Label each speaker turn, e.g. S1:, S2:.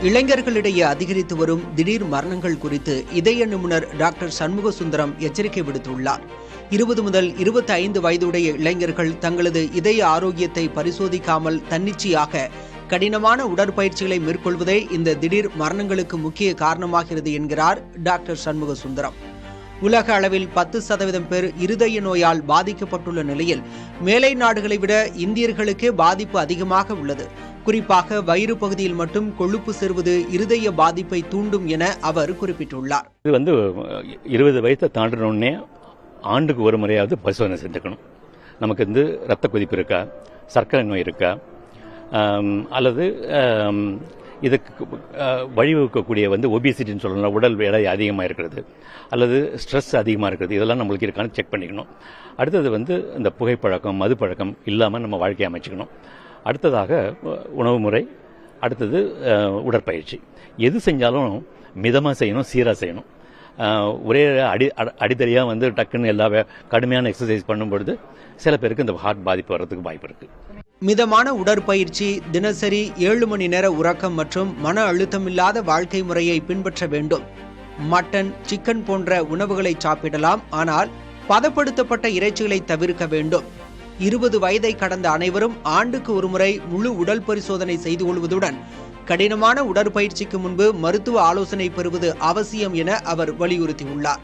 S1: இளைஞர்களிடையே அதிகரித்து வரும் திடீர் மரணங்கள் குறித்து இதய நிபுணர் டாக்டர் சண்முக சுந்தரம் எச்சரிக்கை விடுத்துள்ளார். 20 முதல் 25 வயதுடைய இளைஞர்கள் தங்களது இதய ஆரோக்கியத்தை பரிசோதிக்காமல் தன்னிச்சையாக கடினமான உடற்பயிற்சிகளை மேற்கொள்வதே இந்த திடீர் மரணங்களுக்கு முக்கிய காரணமாகிறது என்கிறார் டாக்டர் சண்முக சுந்தரம். உலக அளவில் 10% பேர் இருதய நோயால் பாதிக்கப்பட்டுள்ள நிலையில் மேலை நாடுகளை விட இந்தியர்களுக்கே பாதிப்பு அதிகமாக உள்ளது. குறிப்பாக வயிறு பகுதியில் மட்டும் கொழுப்பு சேர்வது இருதய பாதிப்பை தூண்டும் என அவர் குறிப்பிட்டுள்ளார்.
S2: இது 20 வயசை தாண்டினோடனே ஆண்டுக்கு ஒரு முறையாவது பரிசோதனை செஞ்சுக்கணும். நமக்கு ரத்த கொதிப்பு இருக்கா, சர்க்கரை நோய் இருக்கா, அல்லது இதுக்கு வழிவகுக்கக்கூடிய ஒபிசிட்டின்னு சொல்லலாம், உடல் எடை அதிகமாக இருக்கிறது அல்லது ஸ்ட்ரெஸ் அதிகமாக இருக்கிறது, இதெல்லாம் நம்மளுக்கு இருக்கான்னு செக் பண்ணிக்கணும். அடுத்தது இந்த புகைப்பழக்கம், மது பழக்கம் இல்லாமல் நம்ம வாழ்க்கையை அமைச்சுக்கணும். அடுத்ததாக உணவு முறை, அடுத்தது உடற்பயிற்சி. எது செஞ்சாலும் மிதமாக செய்யணும், சீராக செய்யணும். ஒரே அடித்தடியாக டக்குன்னு எல்லா கடுமையான எக்ஸசைஸ் பண்ணும்பொழுது சில பேருக்கு இந்த ஹார்ட் பாதிப்பு வர்றதுக்கு வாய்ப்பு இருக்குது.
S1: மிதமான உடற்பயிற்சி, தினசரி 7 மணி நேர உறக்கம் மற்றும் மன அழுத்தமில்லாத வாழ்க்கை முறையை பின்பற்ற வேண்டும். மட்டன், சிக்கன் போன்ற உணவுகளை சாப்பிடலாம், ஆனால் பதப்படுத்தப்பட்ட இறைச்சிகளை தவிர்க்க வேண்டும். 20 வயதை கடந்த அனைவரும் ஆண்டுக்கு ஒருமுறை முழு உடல் பரிசோதனை செய்து கொள்வதுடன் கடினமான உடற்பயிற்சிக்கு முன்பு மருத்துவ ஆலோசனை பெறுவது அவசியம் என அவர் வலியுறுத்தியுள்ளார்.